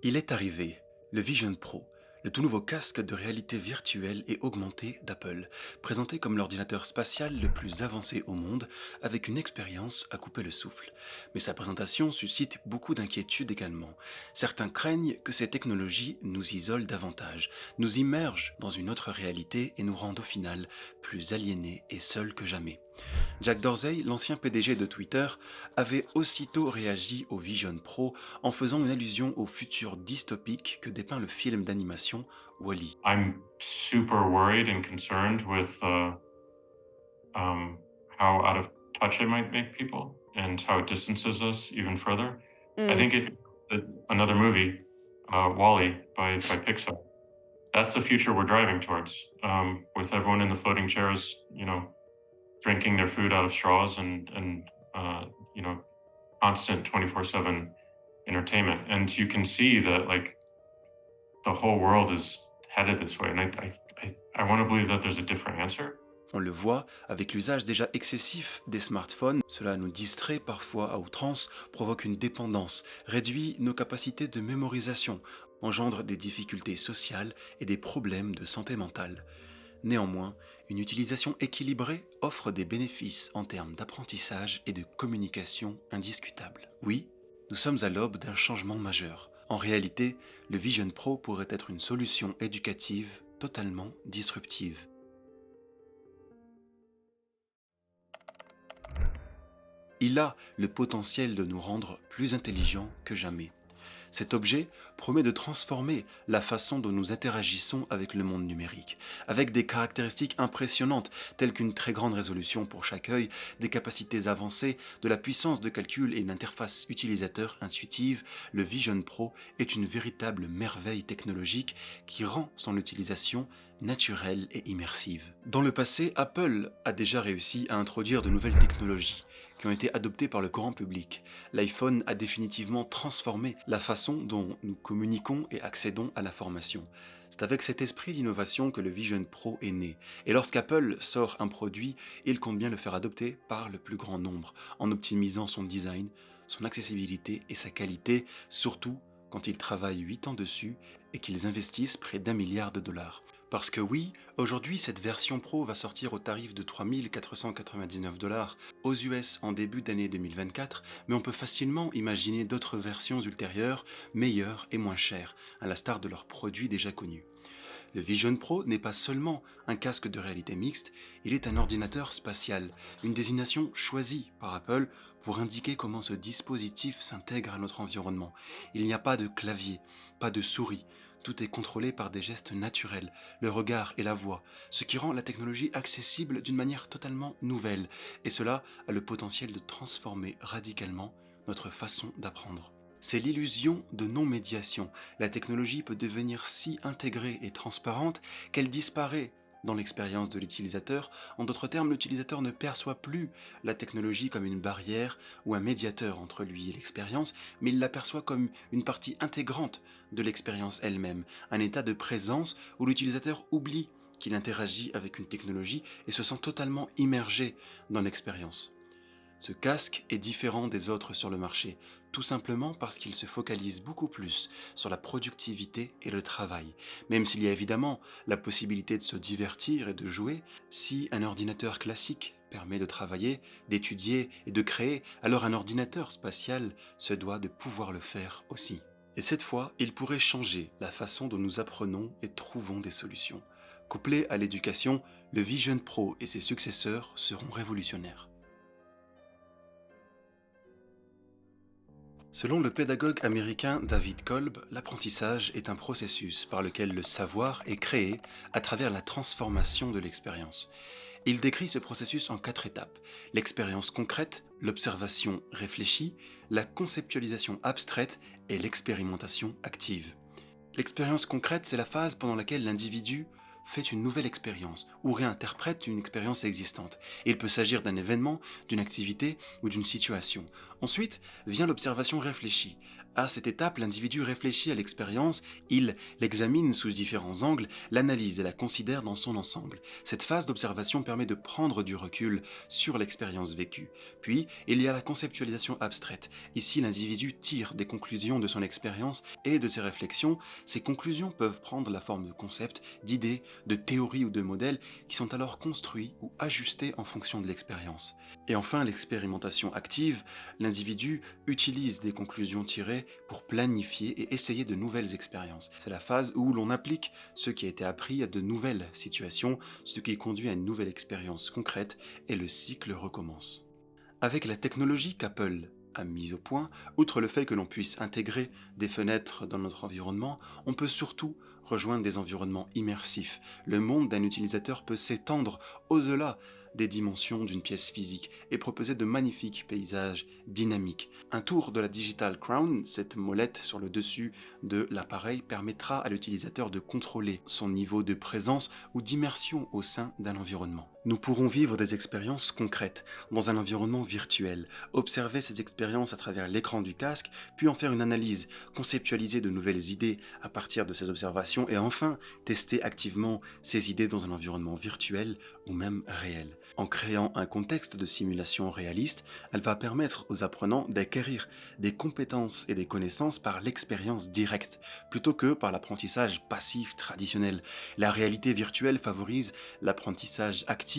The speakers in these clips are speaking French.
Il est arrivé, le Vision Pro, le tout nouveau casque de réalité virtuelle et augmentée d'Apple, présenté comme l'ordinateur spatial le plus avancé au monde, avec une expérience à couper le souffle. Mais sa présentation suscite beaucoup d'inquiétudes également. Certains craignent que ces technologies nous isolent davantage, nous immergent dans une autre réalité et nous rendent au final plus aliénés et seuls que jamais. Jack Dorsey, l'ancien PDG de Twitter, avait aussitôt réagi au Vision Pro en faisant une allusion au futur dystopique que dépeint le film d'animation Wall-E. I'm super worried and concerned with how out of touch it might make people and how it distances us even further. I Mmh. think another movie, Wall-E by Pixar. That's the future we're driving towards, with everyone in the floating chairs, drinking their food out of straws and constant 24/7 entertainment. And you can see that like the whole world is headed this way. And I want to believe that there's a different answer. On le voit avec l'usage déjà excessif des smartphones, cela nous distrait parfois à outrance, provoque une dépendance, réduit nos capacités de mémorisation, engendre des difficultés sociales et des problèmes de santé mentale. Néanmoins, une utilisation équilibrée offre des bénéfices en termes d'apprentissage et de communication indiscutables. Oui, nous sommes à l'aube d'un changement majeur. En réalité, le Vision Pro pourrait être une solution éducative totalement disruptive. Il a le potentiel de nous rendre plus intelligents que jamais. Cet objet promet de transformer la façon dont nous interagissons avec le monde numérique, avec des caractéristiques impressionnantes telles qu'une très grande résolution pour chaque œil, des capacités avancées, de la puissance de calcul et une interface utilisateur intuitive. Le Vision Pro est une véritable merveille technologique qui rend son utilisation naturelle et immersive. Dans le passé, Apple a déjà réussi à introduire de nouvelles technologies qui ont été adoptées par le grand public. L'iPhone a définitivement transformé la façon dont nous communiquons et accédons à l'information. C'est avec cet esprit d'innovation que le Vision Pro est né. Et lorsqu'Apple sort un produit, il compte bien le faire adopter par le plus grand nombre, en optimisant son design, son accessibilité et sa qualité, surtout quand ils travaillent 8 ans dessus et qu'ils investissent près d'1 milliard de dollars. Parce que oui, aujourd'hui cette version Pro va sortir au tarif de 3 499 dollars aux US en début d'année 2024, mais on peut facilement imaginer d'autres versions ultérieures, meilleures et moins chères, à la star de leurs produits déjà connus. Le Vision Pro n'est pas seulement un casque de réalité mixte, il est un ordinateur spatial, une désignation choisie par Apple pour indiquer comment ce dispositif s'intègre à notre environnement. Il n'y a pas de clavier, pas de souris, tout est contrôlé par des gestes naturels, le regard et la voix, ce qui rend la technologie accessible d'une manière totalement nouvelle, et cela a le potentiel de transformer radicalement notre façon d'apprendre. C'est l'illusion de non-médiation. La technologie peut devenir si intégrée et transparente qu'elle disparaît dans l'expérience de l'utilisateur. En d'autres termes, l'utilisateur ne perçoit plus la technologie comme une barrière ou un médiateur entre lui et l'expérience, mais il l'aperçoit comme une partie intégrante de l'expérience elle-même, un état de présence où l'utilisateur oublie qu'il interagit avec une technologie et se sent totalement immergé dans l'expérience. Ce casque est différent des autres sur le marché, tout simplement parce qu'il se focalise beaucoup plus sur la productivité et le travail. Même s'il y a évidemment la possibilité de se divertir et de jouer, si un ordinateur classique permet de travailler, d'étudier et de créer, alors un ordinateur spatial se doit de pouvoir le faire aussi. Et cette fois, il pourrait changer la façon dont nous apprenons et trouvons des solutions. Couplé à l'éducation, le Vision Pro et ses successeurs seront révolutionnaires. Selon le pédagogue américain David Kolb, l'apprentissage est un processus par lequel le savoir est créé à travers la transformation de l'expérience. Il décrit ce processus en 4 étapes: l'expérience concrète, l'observation réfléchie, la conceptualisation abstraite et l'expérimentation active. L'expérience concrète, c'est la phase pendant laquelle l'individu fait une nouvelle expérience ou réinterprète une expérience existante. Et il peut s'agir d'un événement, d'une activité ou d'une situation. Ensuite vient l'observation réfléchie. À cette étape, l'individu réfléchit à l'expérience, il l'examine sous différents angles, l'analyse et la considère dans son ensemble. Cette phase d'observation permet de prendre du recul sur l'expérience vécue. Puis, il y a la conceptualisation abstraite. Ici, l'individu tire des conclusions de son expérience et de ses réflexions. Ces conclusions peuvent prendre la forme de concepts, d'idées, de théories ou de modèles qui sont alors construits ou ajustés en fonction de l'expérience. Et enfin, l'expérimentation active. L'individu utilise des conclusions tirées pour planifier et essayer de nouvelles expériences. C'est la phase où l'on applique ce qui a été appris à de nouvelles situations, ce qui conduit à une nouvelle expérience concrète et le cycle recommence. Avec la technologie qu'Apple a mise au point, outre le fait que l'on puisse intégrer des fenêtres dans notre environnement, on peut surtout rejoindre des environnements immersifs. Le monde d'un utilisateur peut s'étendre au-delà des dimensions d'une pièce physique et proposer de magnifiques paysages dynamiques. Un tour de la Digital Crown, cette molette sur le dessus de l'appareil, permettra à l'utilisateur de contrôler son niveau de présence ou d'immersion au sein d'un environnement. Nous pourrons vivre des expériences concrètes dans un environnement virtuel, observer ces expériences à travers l'écran du casque, puis en faire une analyse, conceptualiser de nouvelles idées à partir de ces observations et enfin tester activement ces idées dans un environnement virtuel ou même réel. En créant un contexte de simulation réaliste, elle va permettre aux apprenants d'acquérir des compétences et des connaissances par l'expérience directe, plutôt que par l'apprentissage passif traditionnel. La réalité virtuelle favorise l'apprentissage actif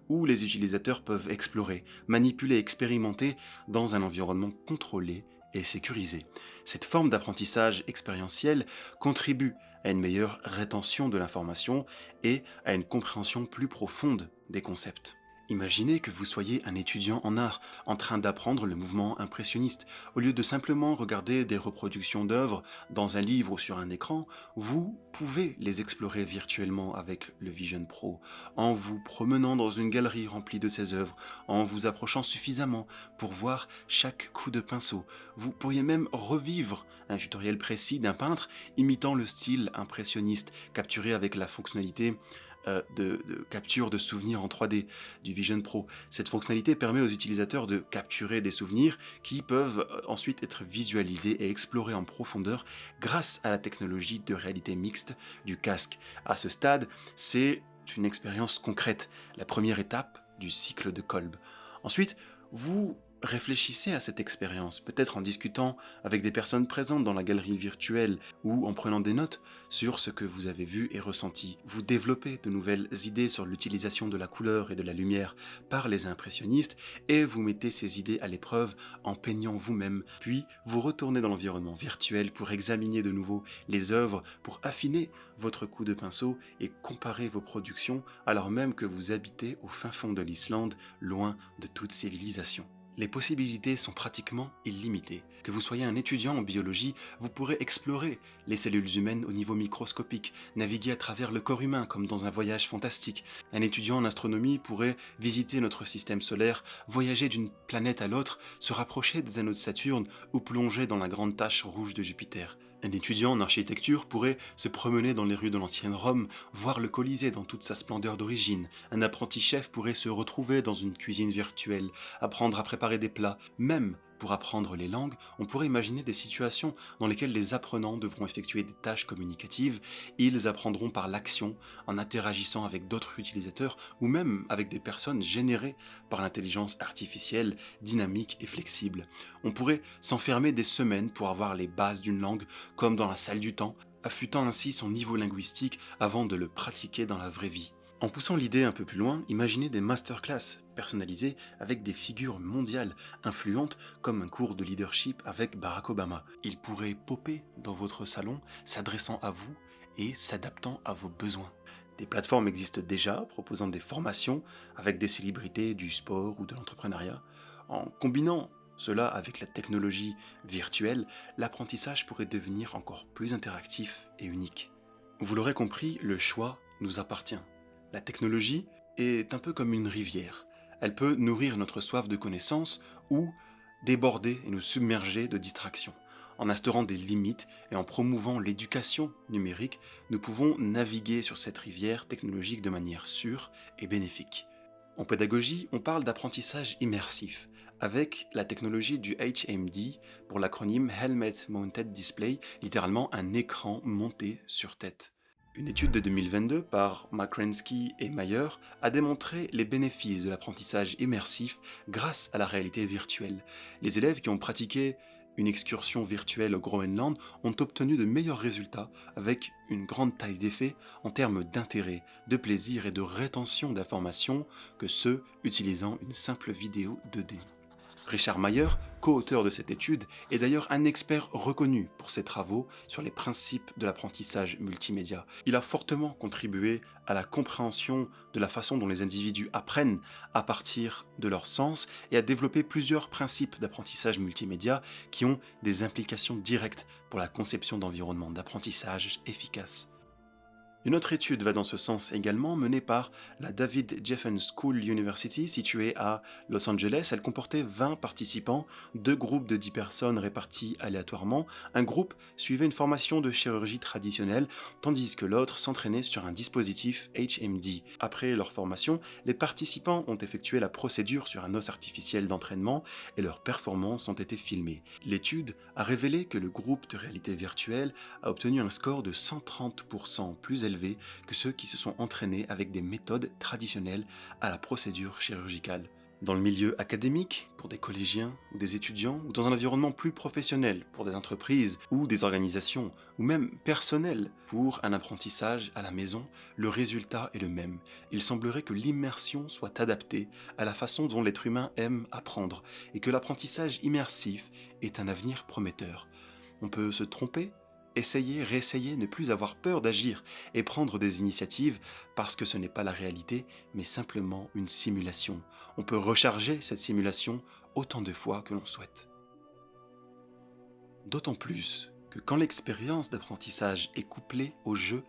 où les utilisateurs peuvent explorer, manipuler et expérimenter dans un environnement contrôlé et sécurisé. Cette forme d'apprentissage expérientiel contribue à une meilleure rétention de l'information et à une compréhension plus profonde des concepts. Imaginez que vous soyez un étudiant en art en train d'apprendre le mouvement impressionniste. Au lieu de simplement regarder des reproductions d'œuvres dans un livre ou sur un écran, vous pouvez les explorer virtuellement avec le Vision Pro, en vous promenant dans une galerie remplie de ces œuvres, en vous approchant suffisamment pour voir chaque coup de pinceau. Vous pourriez même revivre un tutoriel précis d'un peintre imitant le style impressionniste, capturé avec la fonctionnalité de capture de souvenirs en 3D du Vision Pro. Cette fonctionnalité permet aux utilisateurs de capturer des souvenirs qui peuvent ensuite être visualisés et explorés en profondeur grâce à la technologie de réalité mixte du casque. À ce stade, c'est une expérience concrète, la première étape du cycle de Kolb. Ensuite, vous réfléchissez à cette expérience, peut-être en discutant avec des personnes présentes dans la galerie virtuelle ou en prenant des notes sur ce que vous avez vu et ressenti. Vous développez de nouvelles idées sur l'utilisation de la couleur et de la lumière par les impressionnistes et vous mettez ces idées à l'épreuve en peignant vous-même. Puis vous retournez dans l'environnement virtuel pour examiner de nouveau les œuvres, pour affiner votre coup de pinceau et comparer vos productions alors même que vous habitez au fin fond de l'Islande, loin de toute civilisation. Les possibilités sont pratiquement illimitées. Que vous soyez un étudiant en biologie, vous pourrez explorer les cellules humaines au niveau microscopique, naviguer à travers le corps humain comme dans un voyage fantastique. Un étudiant en astronomie pourrait visiter notre système solaire, voyager d'une planète à l'autre, se rapprocher des anneaux de Saturne ou plonger dans la grande tache rouge de Jupiter. Un étudiant en architecture pourrait se promener dans les rues de l'ancienne Rome, voir le Colisée dans toute sa splendeur d'origine. Un apprenti chef pourrait se retrouver dans une cuisine virtuelle, apprendre à préparer des plats. Même pour apprendre les langues, on pourrait imaginer des situations dans lesquelles les apprenants devront effectuer des tâches communicatives. Ils apprendront par l'action, en interagissant avec d'autres utilisateurs ou même avec des personnes générées par l'intelligence artificielle, dynamique et flexible. On pourrait s'enfermer des semaines pour avoir les bases d'une langue, comme dans la salle du temps, affûtant ainsi son niveau linguistique avant de le pratiquer dans la vraie vie. En poussant l'idée un peu plus loin, imaginez des masterclass personnalisées avec des figures mondiales influentes comme un cours de leadership avec Barack Obama. Il pourrait popper dans votre salon, s'adressant à vous et s'adaptant à vos besoins. Des plateformes existent déjà proposant des formations avec des célébrités du sport ou de l'entrepreneuriat. En combinant cela avec la technologie virtuelle, l'apprentissage pourrait devenir encore plus interactif et unique. Vous l'aurez compris, le choix nous appartient. La technologie est un peu comme une rivière. Elle peut nourrir notre soif de connaissances ou déborder et nous submerger de distractions. En instaurant des limites et en promouvant l'éducation numérique, nous pouvons naviguer sur cette rivière technologique de manière sûre et bénéfique. En pédagogie, on parle d'apprentissage immersif, avec la technologie du HMD pour l'acronyme Helmet Mounted Display, littéralement un écran monté sur tête. Une étude de 2022 par Makrensky et Mayer a démontré les bénéfices de l'apprentissage immersif grâce à la réalité virtuelle. Les élèves qui ont pratiqué une excursion virtuelle au Groenland ont obtenu de meilleurs résultats avec une grande taille d'effet en termes d'intérêt, de plaisir et de rétention d'informations que ceux utilisant une simple vidéo 2D. Richard Mayer, co-auteur de cette étude, est d'ailleurs un expert reconnu pour ses travaux sur les principes de l'apprentissage multimédia. Il a fortement contribué à la compréhension de la façon dont les individus apprennent à partir de leurs sens et a développé plusieurs principes d'apprentissage multimédia qui ont des implications directes pour la conception d'environnements d'apprentissage efficaces. Une autre étude va dans ce sens également, menée par la David Geffen School University située à Los Angeles. Elle comportait 20 participants, 2 groupes de 10 personnes répartis aléatoirement. Un groupe suivait une formation de chirurgie traditionnelle, tandis que l'autre s'entraînait sur un dispositif HMD. Après leur formation, les participants ont effectué la procédure sur un os artificiel d'entraînement et leurs performances ont été filmées. L'étude a révélé que le groupe de réalité virtuelle a obtenu un score de 130% plus élevé que ceux qui se sont entraînés avec des méthodes traditionnelles à la procédure chirurgicale. Dans le milieu académique, pour des collégiens ou des étudiants, ou dans un environnement plus professionnel, pour des entreprises ou des organisations, ou même personnel, pour un apprentissage à la maison, le résultat est le même. Il semblerait que l'immersion soit adaptée à la façon dont l'être humain aime apprendre, et que l'apprentissage immersif est un avenir prometteur. On peut se tromper, essayer, réessayer, ne plus avoir peur d'agir et prendre des initiatives parce que ce n'est pas la réalité, mais simplement une simulation. On peut recharger cette simulation autant de fois que l'on souhaite. D'autant plus que quand l'expérience d'apprentissage est couplée au jeu,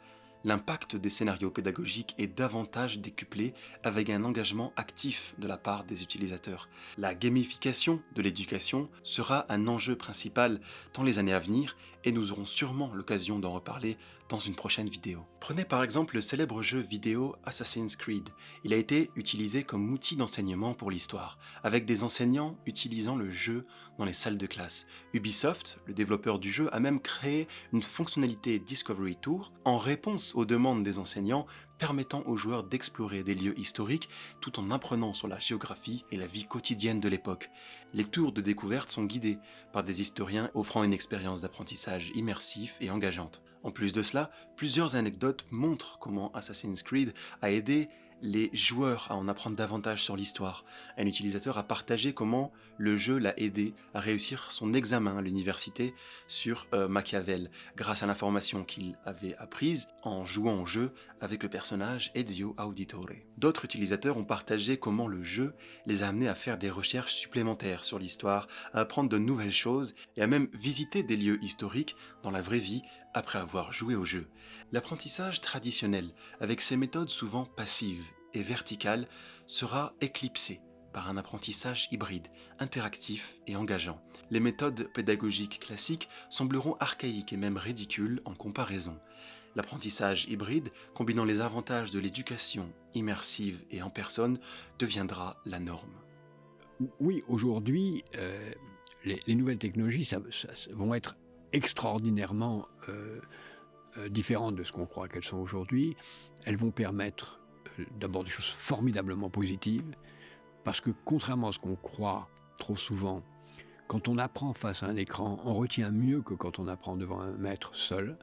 l'impact des scénarios pédagogiques est davantage décuplé avec un engagement actif de la part des utilisateurs. La gamification de l'éducation sera un enjeu principal dans les années à venir et nous aurons sûrement l'occasion d'en reparler dans une prochaine vidéo. Prenez par exemple le célèbre jeu vidéo Assassin's Creed. Il a été utilisé comme outil d'enseignement pour l'histoire, avec des enseignants utilisant le jeu dans les salles de classe. Ubisoft, le développeur du jeu, a même créé une fonctionnalité Discovery Tour en réponse aux demandes des enseignants, permettant aux joueurs d'explorer des lieux historiques tout en apprenant sur la géographie et la vie quotidienne de l'époque. Les tours de découverte sont guidés par des historiens offrant une expérience d'apprentissage immersif et engageante. En plus de cela, plusieurs anecdotes montrent comment Assassin's Creed a aidé les joueurs à en apprendre davantage sur l'histoire. Un utilisateur a partagé comment le jeu l'a aidé à réussir son examen à l'université sur Machiavel, grâce à l'information qu'il avait apprise en jouant au jeu avec le personnage Ezio Auditore. D'autres utilisateurs ont partagé comment le jeu les a amenés à faire des recherches supplémentaires sur l'histoire, à apprendre de nouvelles choses et à même visiter des lieux historiques dans la vraie vie après avoir joué au jeu. L'apprentissage traditionnel, avec ses méthodes souvent passives et verticales, sera éclipsé par un apprentissage hybride, interactif et engageant. Les méthodes pédagogiques classiques sembleront archaïques et même ridicules en comparaison. L'apprentissage hybride, combinant les avantages de l'éducation immersive et en personne, deviendra la norme. Oui, aujourd'hui, les nouvelles technologies vont être extraordinairement différentes de ce qu'on croit qu'elles sont aujourd'hui. Elles vont permettre d'abord des choses formidablement positives, parce que contrairement à ce qu'on croit trop souvent, quand on apprend face à un écran, on retient mieux que quand on apprend devant un maître seul.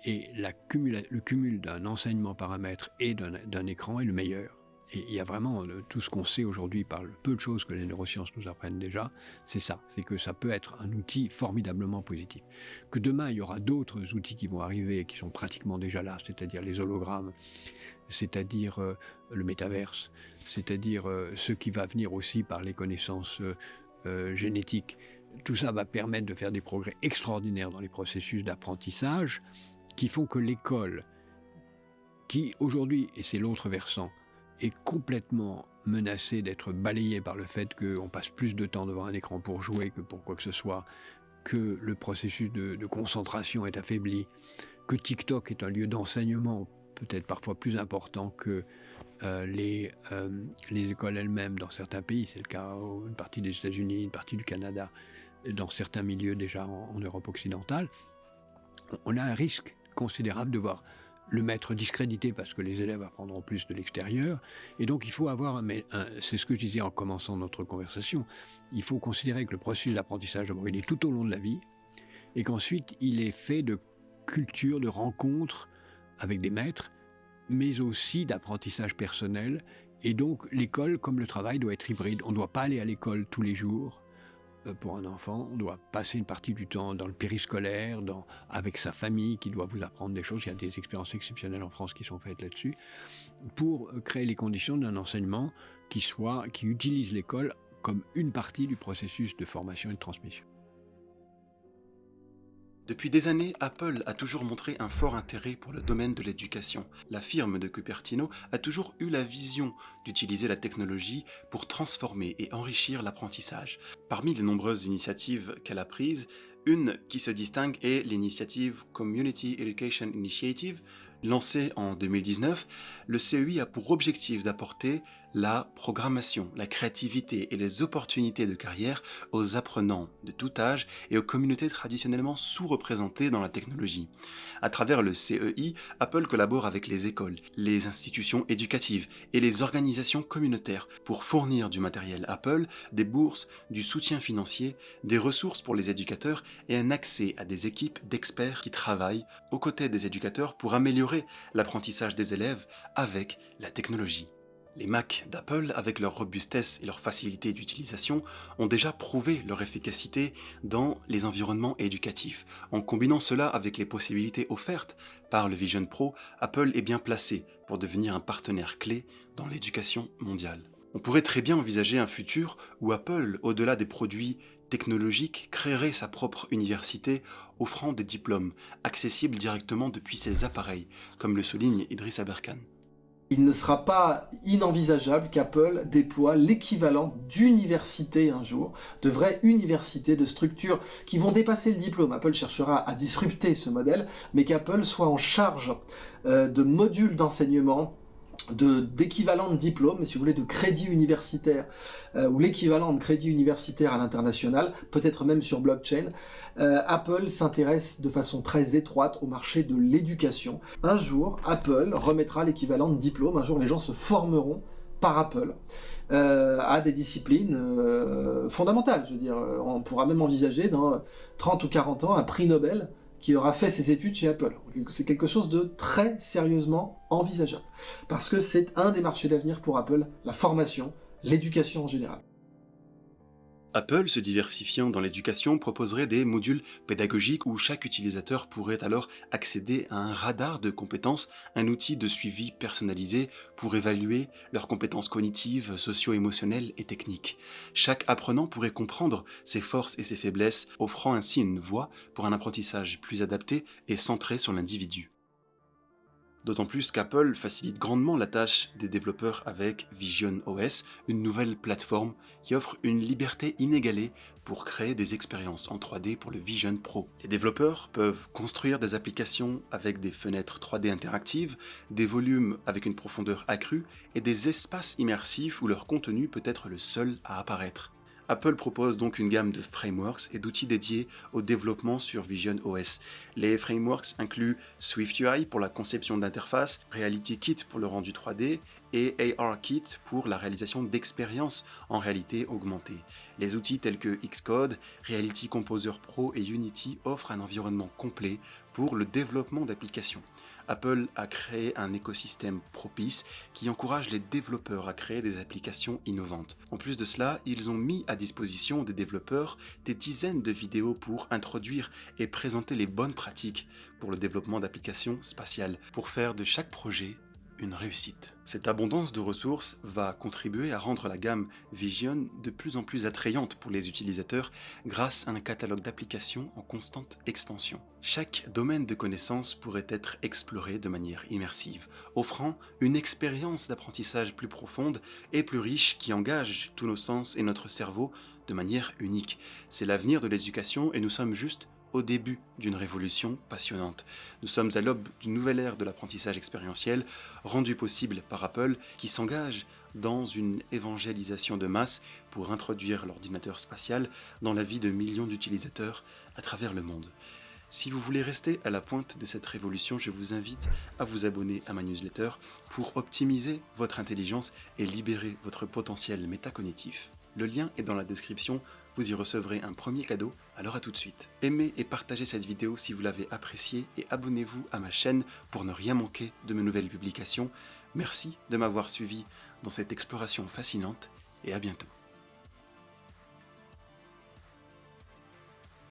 Et le cumul d'un enseignement par un maître et d'un écran est le meilleur. Et il y a vraiment tout ce qu'on sait aujourd'hui par le peu de choses que les neurosciences nous apprennent déjà, c'est ça, c'est que ça peut être un outil formidablement positif. Que demain, il y aura d'autres outils qui vont arriver et qui sont pratiquement déjà là, c'est-à-dire les hologrammes, c'est-à-dire le métaverse, c'est-à-dire ce qui va venir aussi par les connaissances génétiques. Tout ça va permettre de faire des progrès extraordinaires dans les processus d'apprentissage qui font que l'école, qui aujourd'hui, et c'est l'autre versant, est complètement menacée d'être balayée par le fait qu'on passe plus de temps devant un écran pour jouer que pour quoi que ce soit, que le processus de concentration est affaibli, que TikTok est un lieu d'enseignement peut-être parfois plus important que les écoles elles-mêmes dans certains pays. C'est le cas une partie des États-Unis, une partie du Canada, dans certains milieux déjà en Europe occidentale. On a un risque considérable de voir le maître discrédité parce que les élèves apprendront plus de l'extérieur. Et donc il faut avoir, c'est ce que je disais en commençant notre conversation, il faut considérer que le processus d'apprentissage, d'abord, il est tout au long de la vie, et qu'ensuite il est fait de culture, de rencontres avec des maîtres, mais aussi d'apprentissage personnel. Et donc l'école, comme le travail, doit être hybride. On ne doit pas aller à l'école tous les jours. Pour un enfant, on doit passer une partie du temps dans le périscolaire, avec sa famille qui doit vous apprendre des choses. Il y a des expériences exceptionnelles en France qui sont faites là-dessus, pour créer les conditions d'un enseignement qui utilise l'école comme une partie du processus de formation et de transmission. Depuis des années, Apple a toujours montré un fort intérêt pour le domaine de l'éducation. La firme de Cupertino a toujours eu la vision d'utiliser la technologie pour transformer et enrichir l'apprentissage. Parmi les nombreuses initiatives qu'elle a prises, une qui se distingue est l'initiative Community Education Initiative. Lancée en 2019, le CEI a pour objectif d'apporter la programmation, la créativité et les opportunités de carrière aux apprenants de tout âge et aux communautés traditionnellement sous-représentées dans la technologie. À travers le CEI, Apple collabore avec les écoles, les institutions éducatives et les organisations communautaires pour fournir du matériel Apple, des bourses, du soutien financier, des ressources pour les éducateurs et un accès à des équipes d'experts qui travaillent aux côtés des éducateurs pour améliorer l'apprentissage des élèves avec la technologie. Les Mac d'Apple, avec leur robustesse et leur facilité d'utilisation, ont déjà prouvé leur efficacité dans les environnements éducatifs. En combinant cela avec les possibilités offertes par le Vision Pro, Apple est bien placé pour devenir un partenaire clé dans l'éducation mondiale. On pourrait très bien envisager un futur où Apple, au-delà des produits technologique créerait sa propre université offrant des diplômes accessibles directement depuis ses appareils, comme le souligne Idriss Aberkan. Il ne sera pas inenvisageable qu'Apple déploie l'équivalent d'université un jour, de vraies universités, de structures qui vont dépasser le diplôme. Apple cherchera à disrupter ce modèle, mais qu'Apple soit en charge de modules d'enseignement, d'équivalent de diplôme, mais si vous voulez de crédit universitaire, ou l'équivalent de crédit universitaire à l'international, peut-être même sur blockchain. Apple s'intéresse de façon très étroite au marché de l'éducation. Un jour, Apple remettra l'équivalent de diplôme, un jour les gens se formeront par Apple à des disciplines fondamentales. Je veux dire, on pourra même envisager dans 30 ou 40 ans un prix Nobel qui aura fait ses études chez Apple. C'est quelque chose de très sérieusement envisageable, parce que c'est un des marchés d'avenir pour Apple, la formation, l'éducation en général. Apple, se diversifiant dans l'éducation, proposerait des modules pédagogiques où chaque utilisateur pourrait alors accéder à un radar de compétences, un outil de suivi personnalisé pour évaluer leurs compétences cognitives, socio-émotionnelles et techniques. Chaque apprenant pourrait comprendre ses forces et ses faiblesses, offrant ainsi une voie pour un apprentissage plus adapté et centré sur l'individu. D'autant plus qu'Apple facilite grandement la tâche des développeurs avec Vision OS, une nouvelle plateforme qui offre une liberté inégalée pour créer des expériences en 3D pour le Vision Pro. Les développeurs peuvent construire des applications avec des fenêtres 3D interactives, des volumes avec une profondeur accrue et des espaces immersifs où leur contenu peut être le seul à apparaître. Apple propose donc une gamme de frameworks et d'outils dédiés au développement sur Vision OS. Les frameworks incluent SwiftUI pour la conception d'interfaces, RealityKit pour le rendu 3D et ARKit pour la réalisation d'expériences en réalité augmentée. Les outils tels que Xcode, Reality Composer Pro et Unity offrent un environnement complet pour le développement d'applications. Apple a créé un écosystème propice qui encourage les développeurs à créer des applications innovantes. En plus de cela, ils ont mis à disposition des développeurs des dizaines de vidéos pour introduire et présenter les bonnes pratiques pour le développement d'applications spatiales, pour faire de chaque projet une réussite. Cette abondance de ressources va contribuer à rendre la gamme Vision de plus en plus attrayante pour les utilisateurs grâce à un catalogue d'applications en constante expansion. Chaque domaine de connaissances pourrait être exploré de manière immersive, offrant une expérience d'apprentissage plus profonde et plus riche qui engage tous nos sens et notre cerveau de manière unique. C'est l'avenir de l'éducation et nous sommes juste au début d'une révolution passionnante. Nous sommes à l'aube d'une nouvelle ère de l'apprentissage expérientiel, rendue possible par Apple, qui s'engage dans une évangélisation de masse pour introduire l'ordinateur spatial dans la vie de millions d'utilisateurs à travers le monde. Si vous voulez rester à la pointe de cette révolution, je vous invite à vous abonner à ma newsletter pour optimiser votre intelligence et libérer votre potentiel métacognitif. Le lien est dans la description, vous y recevrez un premier cadeau, alors à tout de suite. Aimez et partagez cette vidéo si vous l'avez appréciée et abonnez-vous à ma chaîne pour ne rien manquer de mes nouvelles publications. Merci de m'avoir suivi dans cette exploration fascinante et à bientôt.